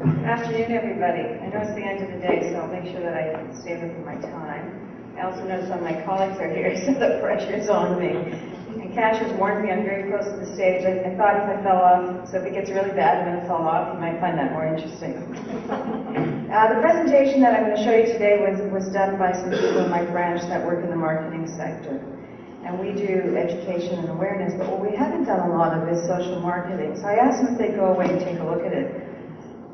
Good afternoon, everybody. I know it's the end of the day, so I'll make sure that I stay within my time. I also know some of my colleagues are here, so the pressure's on me. And Cash has warned me I'm very close to the stage. I thought if I fell off, so if it gets really bad, I'm going to fall off. You might find that more interesting. The presentation that I'm going to show you today was done by some people in my branch that work in the marketing sector. And we do education and awareness, but what we haven't done a lot of is social marketing. So I asked them if they'd go away and take a look at it.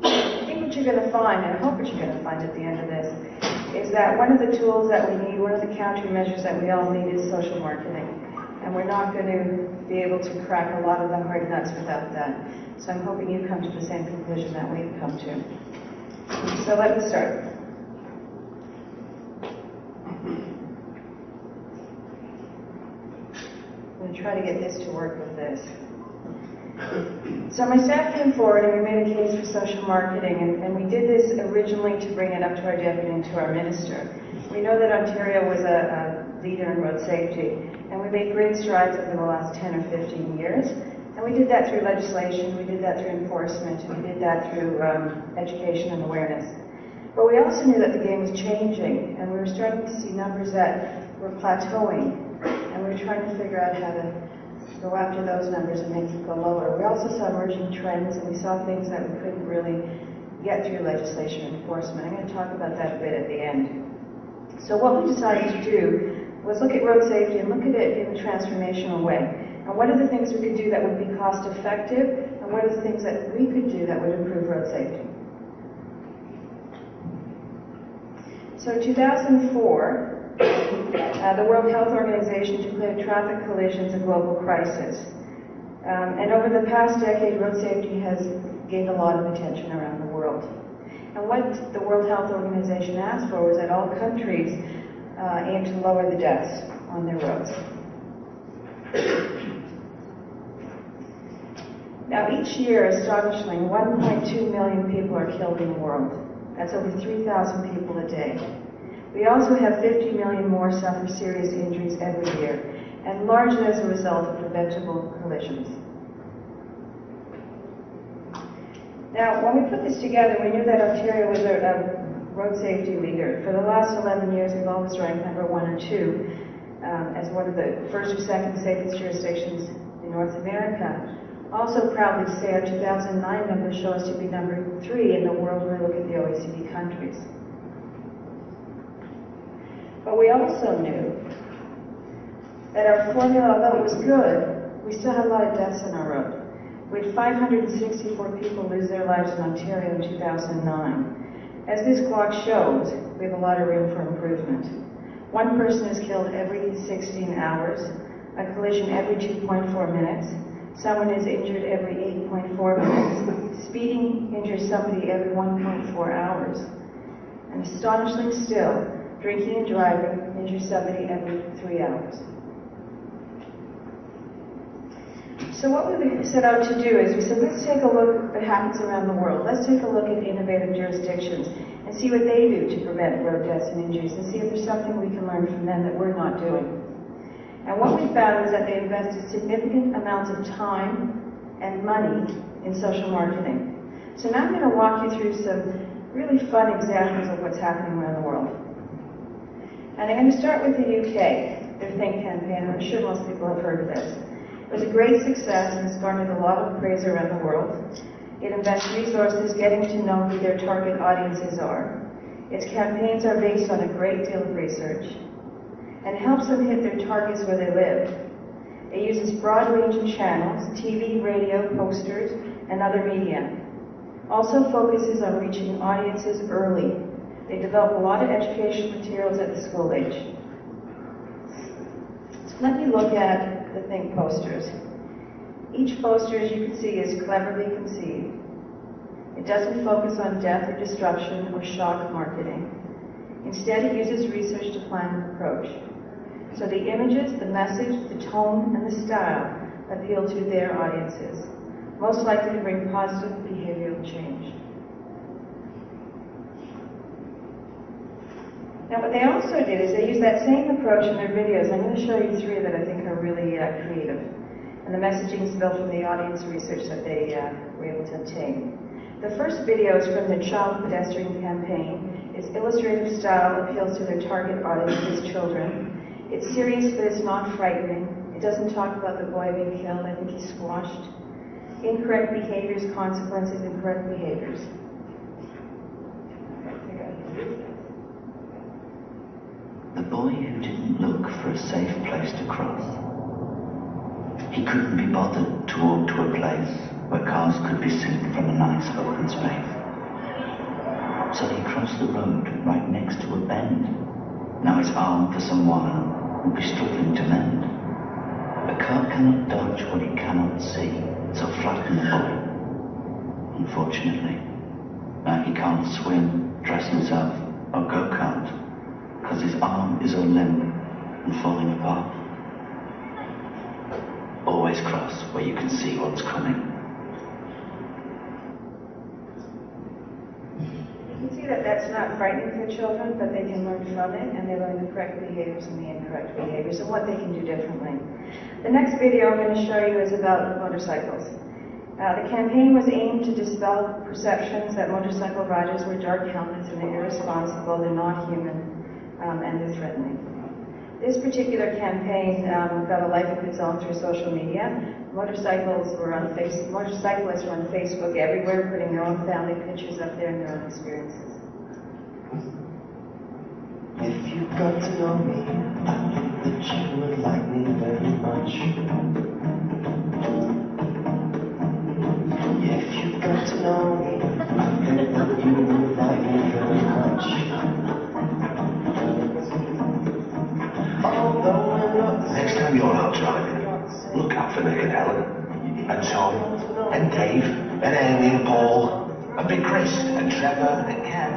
I think what you're going to find, and I hope what you're going to find at the end of this, is that one of the tools that we need, one of the countermeasures that we all need is social marketing. And we're not going to be able to crack a lot of the hard nuts without that. So I'm hoping you come to the same conclusion that we've come to. So let me start. I'm going to try to get this to work with this. So my staff came forward and we made a case for social marketing, and we did this originally to bring it up to our deputy and to our minister. We know that Ontario was a leader in road safety, and we made great strides over the last 10 or 15 years. And we did that through legislation, we did that through enforcement, and we did that through education and awareness. But we also knew that the game was changing, and we were starting to see numbers that were plateauing, and we were trying to figure out how to go after those numbers and make them go lower. We also saw emerging trends, and we saw things that we couldn't really get through legislation and enforcement. I'm going to talk about that a bit at the end. So what we decided to do was look at road safety and look at it in a transformational way. And what are the things we could do that would be cost effective, and what are the things that we could do that would improve road safety? So in 2004, the World Health Organization declared traffic collisions a global crisis. And over the past decade, road safety has gained a lot of attention around the world. And what the World Health Organization asked for was that all countries aim to lower the deaths on their roads. Now, each year, astonishingly, 1.2 million people are killed in the world. That's over 3,000 people a day. We also have 50 million more suffer serious injuries every year, and largely as a result of preventable collisions. Now, when we put this together, we knew that Ontario was a road safety leader. For the last 11 years, we've always ranked number 1 or 2 as one of the first or second safest jurisdictions in North America. Also proudly to say our 2009 numbers show us to be number 3 in the world when we look at the OECD countries. But we also knew that our formula, although it was good, we still had a lot of deaths on our road. We had 564 people lose their lives in Ontario in 2009. As this clock shows, we have a lot of room for improvement. One person is killed every 16 hours, a collision every 2.4 minutes, someone is injured every 8.4 minutes, speeding injures somebody every 1.4 hours, and astonishingly still, drinking and driving injures somebody every 3 hours. So what we set out to do is we said, let's take a look at what happens around the world. Let's take a look at innovative jurisdictions and see what they do to prevent road deaths and injuries, and see if there's something we can learn from them that we're not doing. And what we found is that they invested significant amounts of time and money in social marketing. So now I'm going to walk you through some really fun examples of what's happening around the world. And I'm going to start with the UK, their Think campaign. I'm sure most people have heard of this. It was a great success and it's garnered a lot of praise around the world. It invests resources getting to know who their target audiences are. Its campaigns are based on a great deal of research and helps them hit their targets where they live. It uses broad range of channels, TV, radio, posters, and other media. Also focuses on reaching audiences early. They develop a lot of educational materials at the school age. So let me look at the Think posters. Each poster, as you can see, is cleverly conceived. It doesn't focus on death or destruction or shock marketing. Instead, it uses research to plan an approach. So the images, the message, the tone, and the style appeal to their audiences, most likely to bring positive behavioral change. Now, what they also did is they used that same approach in their videos. I'm going to show you 3 that I think are really creative. And the messaging is built from the audience research that they were able to obtain. The first video is from the Child Pedestrian Campaign. Its illustrative style appeals to their target audience, children. It's serious, but it's not frightening. It doesn't talk about the boy being killed. I think he's squashed. Incorrect behaviors, consequences, incorrect behaviors. The boy who didn't look for a safe place to cross. He couldn't be bothered to walk to a place where cars could be seen from a nice open space. So he crossed the road right next to a bend. Now his arm for some while will be struggling to mend. A car cannot dodge what it cannot see, so flatten the boy. Unfortunately, now he can't swim, dress himself, or go-kart, because his arm is all limp and falling apart. Always cross where you can see what's coming. You can see that that's not frightening for children, but they can learn from it, and they learn the correct behaviors and the incorrect behaviors and what they can do differently. The next video I'm going to show you is about motorcycles. The campaign was aimed to dispel perceptions that motorcycle riders wear dark helmets and they're irresponsible, they're not human, and they're threatening. This particular campaign got a life of its own through social media. Motorcyclists were on Facebook everywhere, putting their own family pictures up there and their own experiences. If you got to know me, I think that you would like me very much. If you got to know me, I think that you would like me very much. Next time you're out driving, look out for Nick and Helen, and Tom, and Dave, and Amy and Paul, and Big Chris, and Trevor, and Kev.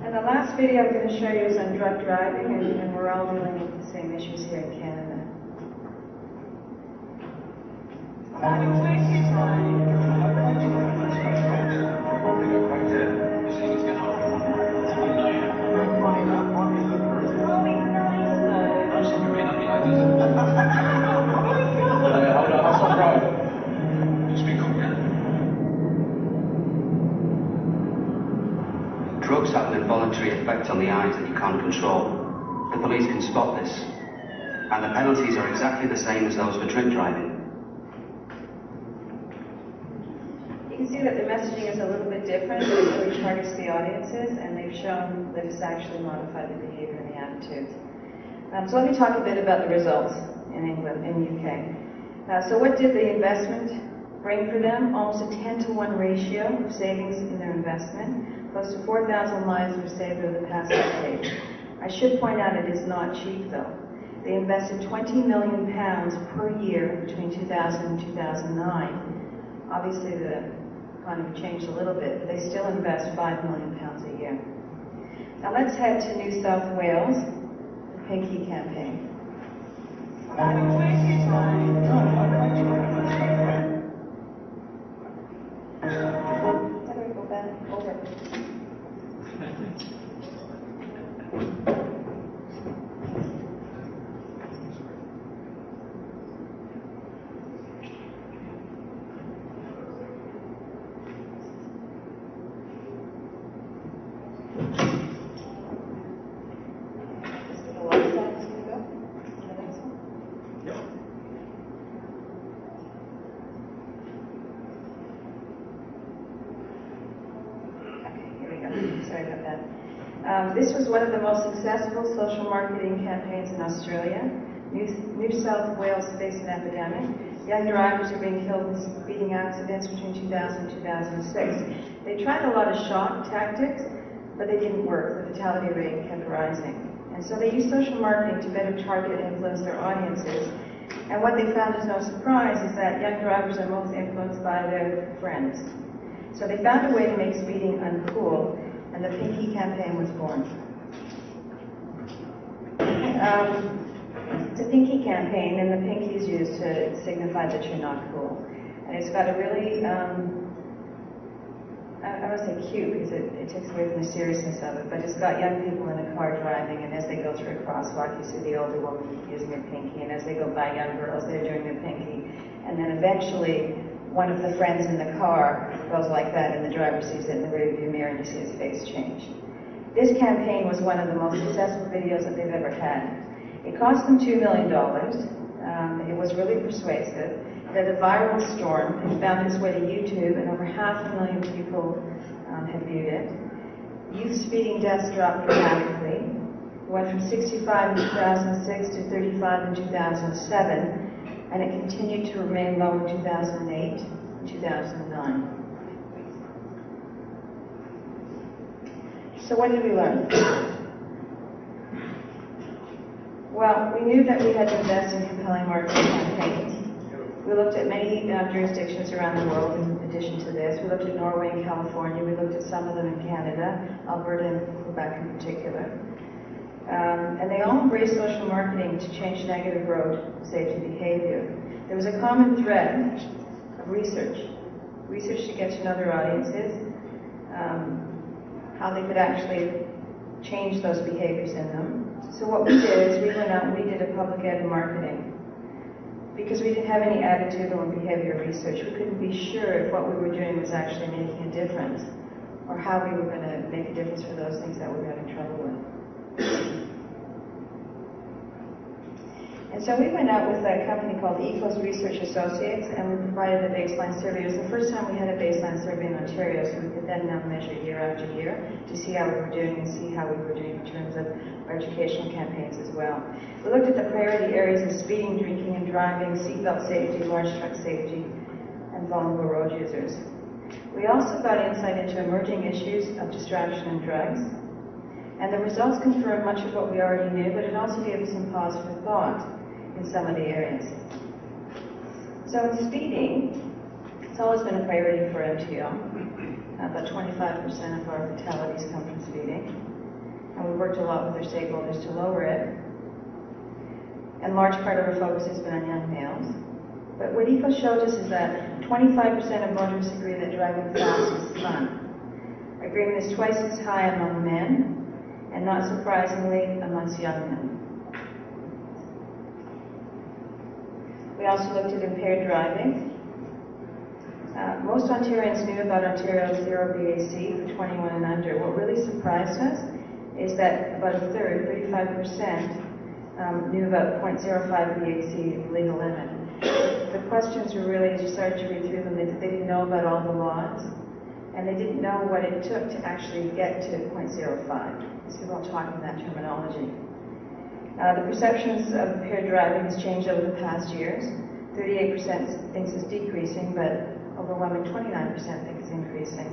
And the last video I'm going to show you is on drug driving, and we're all dealing with the same issues here in Canada. Drugs have an involuntary effect on the eyes that you can't control. The police can spot this, and the penalties are exactly the same as those for drink driving. You can see that the messaging is a little bit different, but it really targets the audiences, and they've shown that it's actually modified the behavior and the attitudes. So let me talk a bit about the results in England, in the UK. So what did the investment bring for them? Almost a 10-to-1 ratio of savings in their investment. Close to 4,000 lives were saved over the past decade. I should point out it is not cheap, though. They invested £20 million per year between 2000 and 2009. Obviously, the economy changed a little bit, but they still invest £5 million a year. Now let's head to New South Wales, the Pinky campaign. How do we go back over? Sorry about that. This was one of the most successful social marketing campaigns in Australia. New South Wales faced an epidemic. Young drivers are being killed in speeding accidents between 2000 and 2006. They tried a lot of shock tactics, but they didn't work. The fatality rate kept rising. And so they used social marketing to better target and influence their audiences. And what they found is no surprise is that young drivers are most influenced by their friends. So they found a way to make speeding uncool, and the Pinky campaign was born. It's a Pinky campaign, and the Pinky is used to signify that you're not cool. And it's got a really I don't say cute because it takes away from the seriousness of it, but it's got young people in a car driving, and as they go through a crosswalk, you see the older woman using her pinky, and as they go by young girls, they're doing their pinky. And then eventually, one of the friends in the car goes like that, and the driver sees it in the rearview mirror, and you see his face change. This campaign was one of the most successful videos that they've ever had. It cost them $2 million. It was really persuasive. It had a viral storm. It found its way to YouTube, and over 500,000 people have viewed it. Youth speeding deaths dropped dramatically. It went from 65 in 2006 to 35 in 2007. And it continued to remain low in 2008 and 2009. So what did we learn? Well, we knew that we had to invest in compelling marketing campaigns. We looked at many jurisdictions around the world in addition to this. We looked at Norway and California. We looked at some of them in Canada, Alberta and Quebec in particular. And they all embrace social marketing to change negative road safety behavior. There was a common thread of research to get to know their audiences, how they could actually change those behaviors in them. So what we did is we went out and we did a public ed marketing. Because we didn't have any attitudinal and behavior research, we couldn't be sure if what we were doing was actually making a difference, or how we were going to make a difference for those things that we were having trouble with. And so we went out with a company called Ecos Research Associates, and we provided a baseline survey. It was the first time we had a baseline survey in Ontario, so we could then now measure year after year to see how we were doing and see how we were doing in terms of our educational campaigns as well. We looked at the priority areas of speeding, drinking and driving, seatbelt safety, large truck safety, and vulnerable road users. We also got insight into emerging issues of distraction and drugs. And the results confirmed much of what we already knew, but it also gave us some pause for thought in some of the areas. So in speeding, it's always been a priority for MTO. About 25% of our fatalities come from speeding. And we worked a lot with our stakeholders to lower it. And large part of our focus has been on young males. But what ECO showed us is that 25% of motorists agree that driving fast is fun. Agreement is twice as high among men, and not surprisingly, amongst young men. We also looked at impaired driving. Most Ontarians knew about Ontario's zero BAC for 21 and under. What really surprised us is that about a third, 35%, knew about 0.05 BAC legal limit. The questions were really, as you started to read through them, they didn't know about all the laws, and they didn't know what it took to actually get to 0.05. So we're all talking that terminology. The perceptions of impaired driving has changed over the past years. 38% thinks it's decreasing, but overwhelming 29% think it's increasing.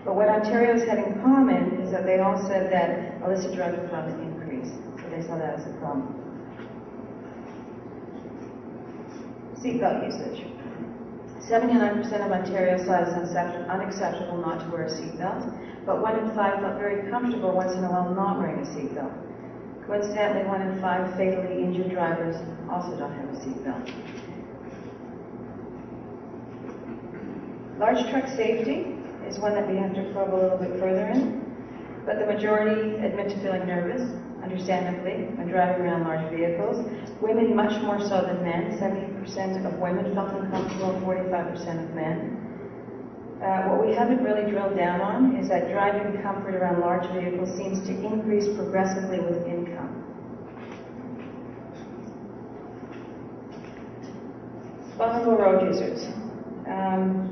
But what Ontario's had in common is that they all said that illicit drugs were on the increase. So they saw that as a problem. Seatbelt usage. 79% of Ontario saw it as unacceptable not to wear a seatbelt, but 1 in 5 felt very comfortable once in a while not wearing a seatbelt. Coincidentally, 1 in 5 fatally injured drivers also don't have a seatbelt. Large truck safety is one that we have to probe a little bit further in, but the majority admit to feeling nervous, understandably, when driving around large vehicles. Women much more so than men. 70% of women felt uncomfortable, 45% of men. What we haven't really drilled down on is that driving comfort around large vehicles seems to increase progressively with income. Vulnerable road users.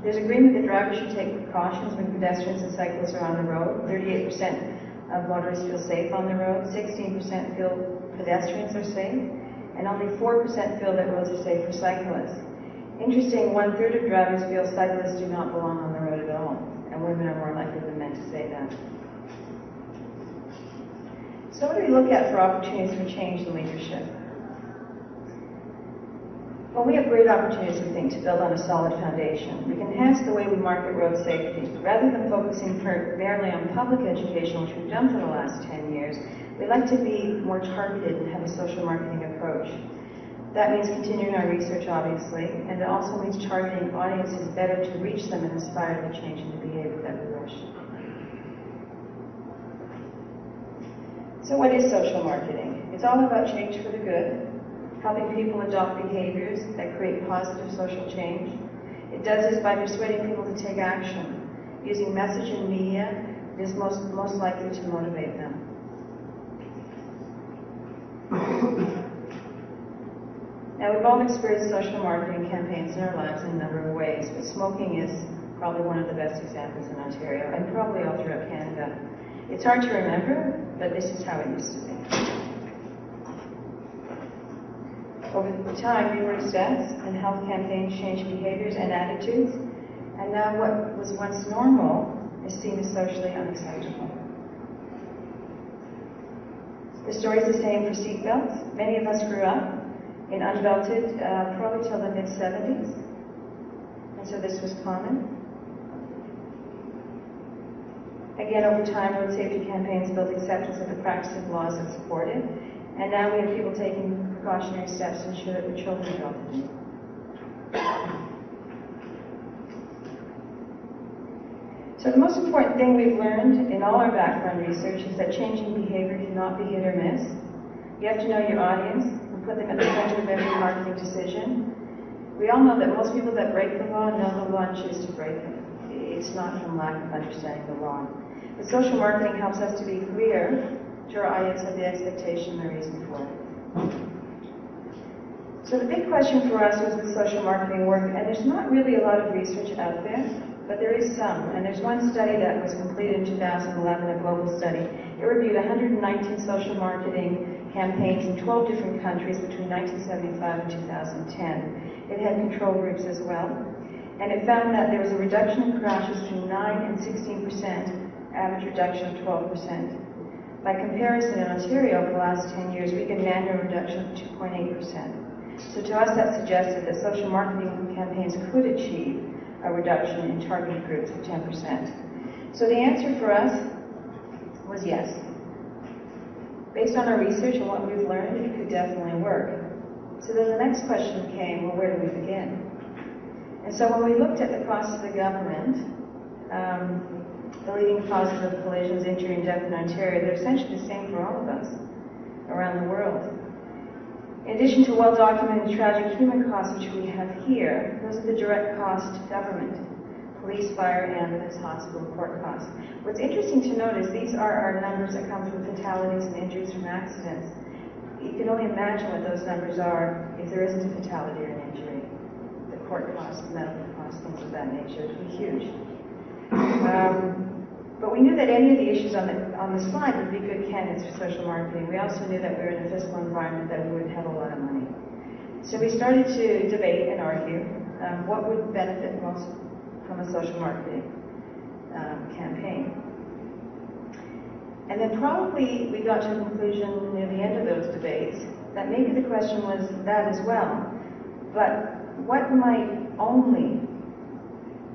There's agreement that drivers should take precautions when pedestrians and cyclists are on the road. 38% of motorists feel safe on the road. 16% feel pedestrians are safe. And only 4% feel that roads are safe for cyclists. Interesting, 1/3 of drivers feel cyclists do not belong on the road at all, and women are more likely than men to say that. So what do we look at for opportunities for change in leadership? Well, we have great opportunities, we think, to build on a solid foundation. We can enhance the way we market road safety. Rather than focusing primarily on public education, which we've done for the last 10 years, we like to be more targeted and have a social marketing approach. That means continuing our research, obviously, and it also means targeting audiences better to reach them and inspire the change in the behavior that we wish. So what is social marketing? It's all about change for the good, helping people adopt behaviors that create positive social change. It does this by persuading people to take action, using message and media that is most likely to motivate them. Now, we've all experienced social marketing campaigns in our lives in a number of ways, but smoking is probably one of the best examples in Ontario, and probably all throughout Canada. It's hard to remember, but this is how it used to be. Over time, numerous deaths and health campaigns changed behaviors and attitudes, and now what was once normal is seen as socially unacceptable. The story is the same for seatbelts. Many of us grew up in unbelted probably till the mid-70s, and so this was common. Again, over time, road safety campaigns built acceptance of the practice of laws that support it, and now we have people taking precautionary steps to ensure that the children don't do it. So the most important thing we've learned in all our background research is that changing behavior cannot be hit or miss. You have to know your audience and put them at the center of every marketing decision. We all know that most people that break the law know the law and choose to break it. It's not from lack of understanding the law. But social marketing helps us to be clear to our audience of the expectation and the reason for it. So the big question for us was, with social marketing work? And there's not really a lot of research out there, but there is some. And there's one study that was completed in 2011, a global study. It reviewed 119 social marketing campaigns in 12 different countries between 1975 and 2010. It had control groups as well. And it found that there was a reduction in crashes between 9 and 16%, average reduction of 12%. By comparison, in Ontario, over the last 10 years, we get an annual reduction of 2.8%. So to us, that suggested that social marketing campaigns could achieve a reduction in targeted groups of 10%. So the answer for us was yes. Based on our research and what we've learned, it could definitely work. So then the next question came, well, where do we begin? And so when we looked at the costs of the government, the leading causes of collisions, injury, and death in Ontario, they're essentially the same for all of us around the world. In addition to well-documented tragic human costs, which we have here, those are the direct costs to government: police, fire, ambulance, hospital, court costs. What's interesting to note is these are our numbers that come from fatalities and injuries from accidents. You can only imagine what those numbers are if there isn't a fatality or an injury. The court costs, medical costs, things of that nature, it would be huge. But we knew that any of the issues on the slide would be good candidates for social marketing. We also knew that we were in a fiscal environment that we would have a lot of money. So we started to debate and argue what would benefit most from a social marketing campaign. And then probably we got to a conclusion near the end of those debates that maybe the question was that as well. But what might only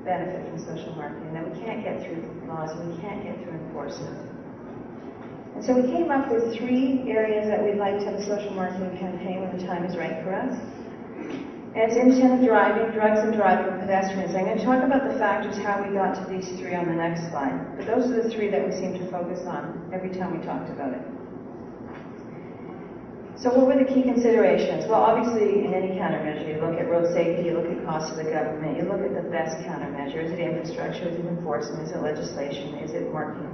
benefit from social marketing that we can't get through laws and we can't get through enforcement? And so we came up with 3 areas that we'd like to have a social marketing campaign when the time is right for us. And it's independent driving, drugs and driving, pedestrians. I'm going to talk about the factors, how we got to these 3 on the next slide. But those are the 3 that we seem to focus on every time we talked about it. So what were the key considerations? Well, obviously, in any countermeasure, you look at road safety, you look at costs of the government, you look at the best countermeasure. Is it infrastructure? Is it enforcement? Is it legislation? Is it marketing?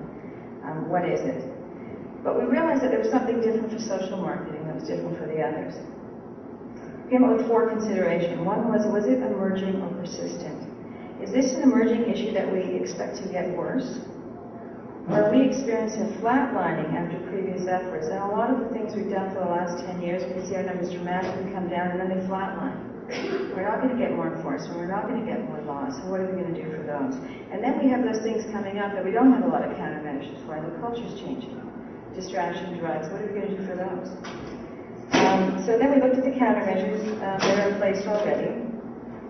What is it? But we realized that there was something different for social marketing that was different for the others. We came up with 4 considerations. One was it emerging or persistent? Is this an emerging issue that we expect to get worse? Or are we experiencing a flatlining after previous efforts? And a lot of the things we've done for the last 10 years, we can see our numbers dramatically come down and then they flatline. We're not going to get more enforcement, we're not going to get more laws, so what are we going to do for those? And then we have those things coming up that we don't have a lot of countermeasures for, the culture's changing. Distraction, drugs, what are we going to do for those? So then we looked at the countermeasures that are in place already.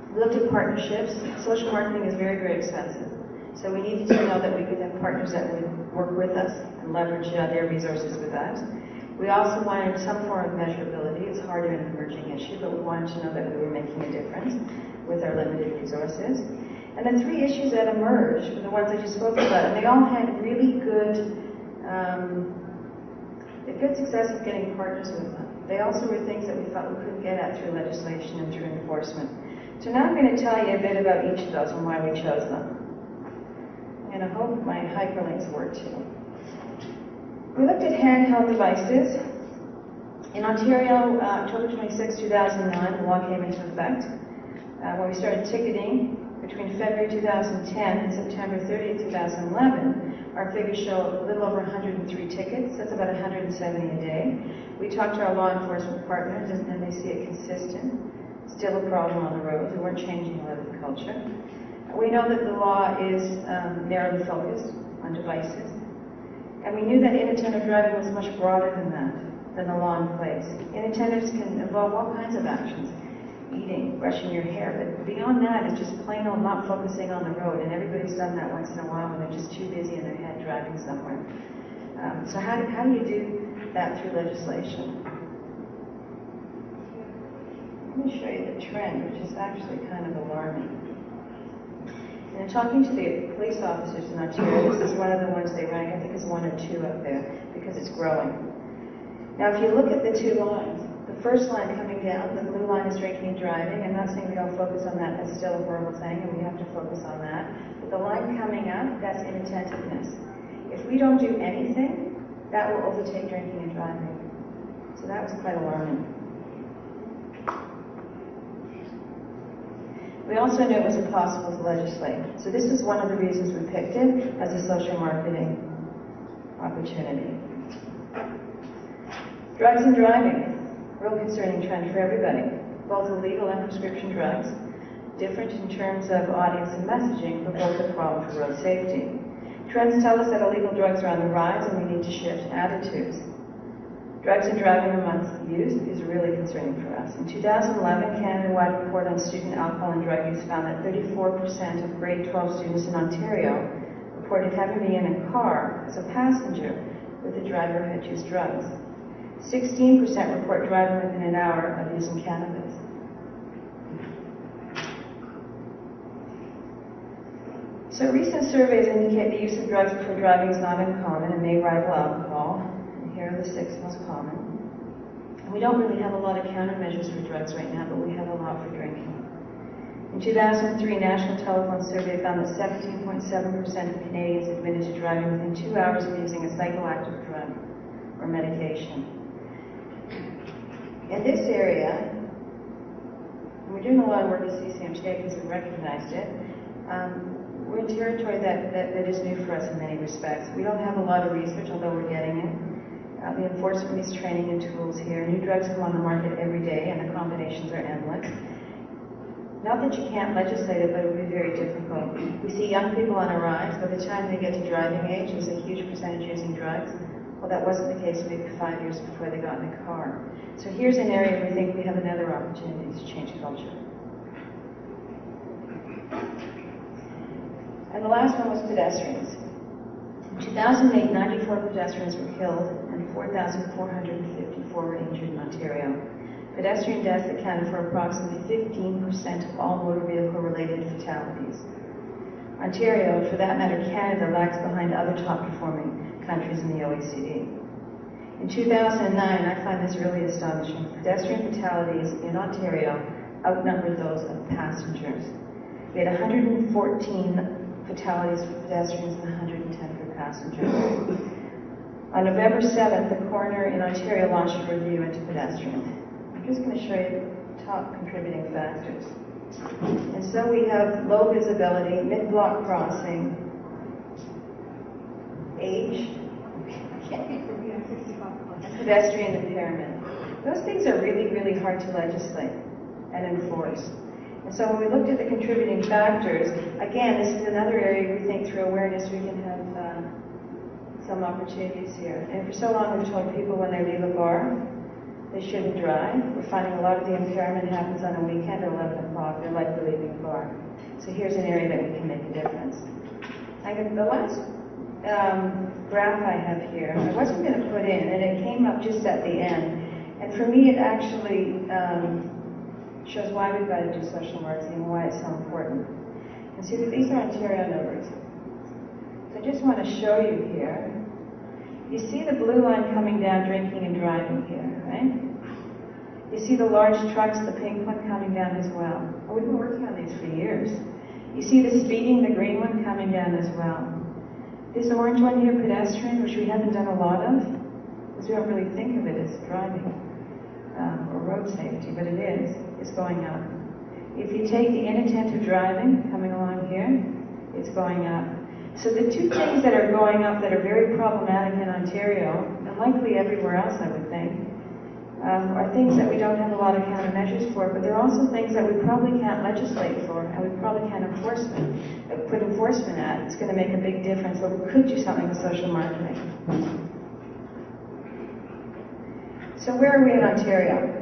We looked at partnerships. Social marketing is very, very expensive. So we needed to know that we could have partners that would work with us and leverage their resources with us. We also wanted some form of measurability. It's harder in an emerging issue, but we wanted to know that we were making a difference with our limited resources. And the three issues that emerged were the ones I just spoke about, and they all had really good success of getting partners with them. They also were things that we thought we couldn't get at through legislation and through enforcement. So now I'm going to tell you a bit about each of those and why we chose them. And I hope my hyperlinks work too. We looked at handheld devices. In Ontario, October 26, 2009, the law came into effect. When we started ticketing between February 2010 and September 30, 2011, our figures show a little over 103 tickets. That's about 170 a day. We talked to our law enforcement partners, and they see it consistent. Still a problem on the road. We weren't changing a lot of the culture. We know that the law is narrowly focused on devices. And we knew that inattentive driving was much broader than the law in place. Inattentives can involve all kinds of actions. Eating, brushing your hair, but beyond that, it's just plain old not focusing on the road, and everybody's done that once in a while when they're just too busy in their head driving somewhere. So how do you do that through legislation? Let me show you the trend, which is actually kind of alarming. And in talking to the police officers in Ontario, this is one of the ones they rank, I think it's 1 or 2 up there, because it's growing. Now, if you look at the two lines, the first line coming down, the blue line is drinking and driving. I'm not saying we don't focus on that. That's still a horrible thing, and we have to focus on that. But the line coming up, that's inattentiveness. If we don't do anything, that will overtake drinking and driving. So that was quite alarming. We also knew it was impossible to legislate. So this was one of the reasons we picked it as a social marketing opportunity. Drugs and driving. Real concerning trend for everybody, both illegal and prescription drugs, different in terms of audience and messaging, but both a problem for road safety. Trends tell us that illegal drugs are on the rise and we need to shift attitudes. Drugs and driving amongst youth is really concerning for us. In 2011, Canada-wide report on student alcohol and drug use found that 34% of grade 12 students in Ontario reported having been in a car as a passenger with a driver who had used drugs. 16% report driving within an hour of using cannabis. So recent surveys indicate the use of drugs before driving is not uncommon and may rival alcohol. And here are the 6 most common. And we don't really have a lot of countermeasures for drugs right now, but we have a lot for drinking. In 2003, National Telephone Survey found that 17.7% of Canadians admitted to driving within 2 hours of using a psychoactive drug or medication. In this area, and we're doing a lot of work at CCMTA because we recognized it, we're in territory that is new for us in many respects. We don't have a lot of research, although we're getting it. The enforcement needs training and tools here. New drugs come on the market every day, and the combinations are endless. Not that you can't legislate it, but it would be very difficult. We see young people on a rise. By the time they get to driving age, there's a huge percentage using drugs. Well, that wasn't the case maybe 5 years before they got in a car. So here's an area we think we have another opportunity to change culture. And the last one was pedestrians. In 2008, 94 pedestrians were killed and 4,454 were injured in Ontario. Pedestrian deaths accounted for approximately 15% of all motor vehicle-related fatalities. Ontario, and for that matter Canada, lags behind other top-performing countries in the OECD. In 2009, I find this really astonishing. Pedestrian fatalities in Ontario outnumbered those of passengers. We had 114 fatalities for pedestrians and 110 for passengers. On November 7th, the coroner in Ontario launched a review into pedestrians. I'm just going to show you the top contributing factors. And so we have low visibility, mid-block crossing, age, and pedestrian impairment. Those things are really, really hard to legislate and enforce. And so when we looked at the contributing factors, again, this is another area we think through awareness we can have some opportunities here. And for so long we've told people when they leave a bar, they shouldn't drive. We're finding a lot of the impairment happens on a weekend at 11 o'clock. They're likely leaving the bar. So here's an area that we can make a difference. And the last graph I have here, I wasn't going to put in, and it came up just at the end. And for me, it actually shows why we've got to do social marketing and why it's so important. And see that these are Ontario numbers. So I just want to show you here. You see the blue line coming down, drinking and driving here, right? You see the large trucks, the pink one coming down as well. Oh, we've been working on these for years. You see the speeding, the green one coming down as well. This orange one here, pedestrian, which we haven't done a lot of, because we don't really think of it as driving or road safety, but it is going up. If you take the inattentive driving coming along here, it's going up. So the two things that are going up that are very problematic in Ontario, and likely everywhere else I would think, are things that we don't have a lot of countermeasures for, but they're also things that we probably can't legislate for, and we probably can't put enforcement at. It's going to make a big difference, but we could do something with social marketing. So where are we in Ontario?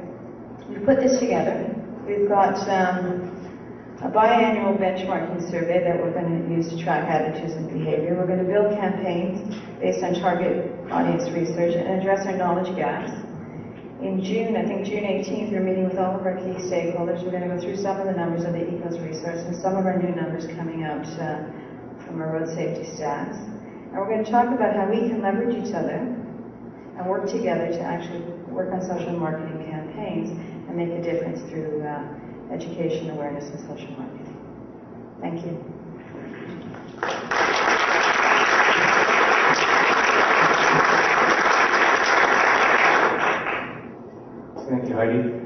We've put this together. We've got a biannual benchmarking survey that we're going to use to track attitudes and behavior. We're going to build campaigns based on target audience research and address our knowledge gaps. In June, I think June 18th, we're meeting with all of our key stakeholders. We're going to go through some of the numbers of the ECOS resource and some of our new numbers coming out from our road safety stats. And we're going to talk about how we can leverage each other and work together to actually work on social marketing campaigns and make a difference through education, awareness, and social marketing. Thank you. Thank you, Heidi.